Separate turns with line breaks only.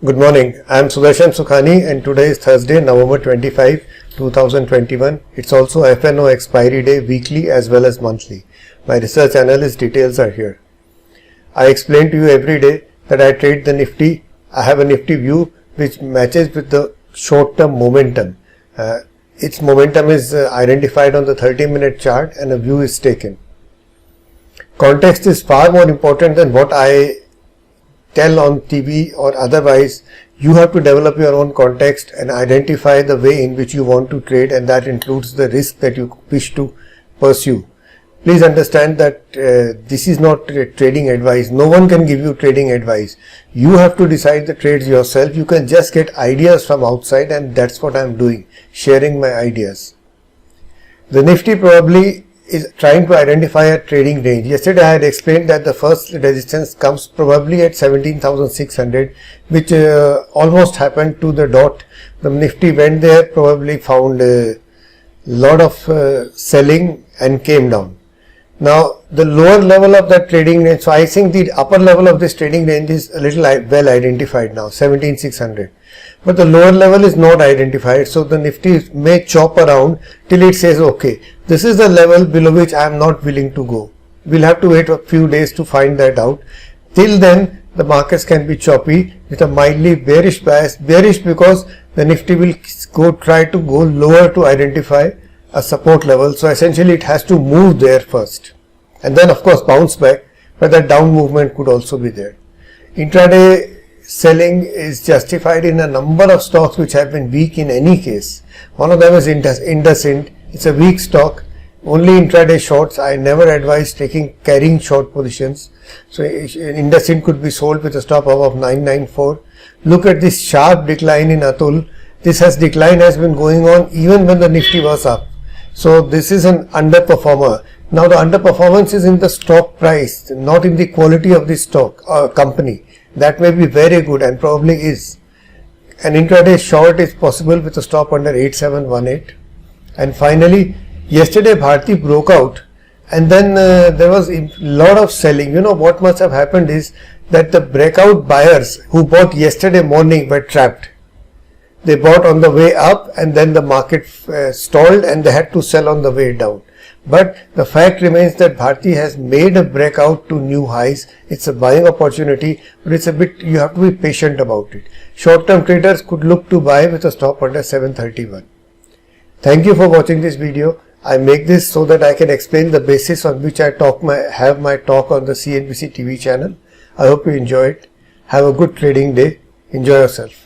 Good morning. I am Sukhani and today is Thursday, November 25, 2021. It's also FNO expiry day weekly as well as monthly. My research analyst details are here. I explain to you every day that I trade the Nifty. I have a Nifty View which matches with the short-term momentum. Its momentum is identified on the 30-minute chart and a view is taken. Context is far more important than what I tell on TV or otherwise. You have to develop your own context and identify the way in which you want to trade, and that includes the risk that you wish to pursue. Please understand that this is not trading advice. No one can give you trading advice. You have to decide the trades yourself. You can just get ideas from outside, and that's what I'm doing, sharing my ideas. The Nifty probably is trying to identify a trading range. Yesterday I had explained that the first resistance comes probably at 17,600, which almost happened to the dot. The Nifty went there, probably found a lot of selling and came down. Now the lower level of that trading range, so I think the upper level of this trading range is a little well identified now, 17,600. But the lower level is not identified, so the Nifty may chop around till it says, okay, this is the level below which I am not willing to go. We'll have to wait a few days to find that out. Till then, the markets can be choppy with a mildly bearish bias. Bearish because the Nifty will try to go lower to identify a support level. So essentially it has to move there first and then of course bounce back, but that down movement could also be there. Intraday selling is justified in a number of stocks which have been weak in any case. One of them is IndusInd. It's a weak stock. Only intraday shorts. I never advise carrying short positions. So IndusInd could be sold with a stop above 994. Look at this sharp decline in Atul. This decline has been going on even when the Nifty was up. So this is an underperformer. Now the underperformance is in the stock price, not in the quality of the stock or company. That may be very good and probably is. An intraday short is possible with a stop under 8718. And finally, yesterday Bharti broke out and then there was a lot of selling. You know what must have happened is that the breakout buyers who bought yesterday morning were trapped. They bought on the way up and then the market stalled and they had to sell on the way down. But the fact remains that Bharti has made a breakout to new highs. It's a buying opportunity, but it's a bit, you have to be patient about it. Short-term traders could look to buy with a stop under 731. Thank you for watching this video. I make this so that I can explain the basis on which I have my talk on the CNBC TV channel. I hope you enjoy it. Have a good trading day. Enjoy yourself.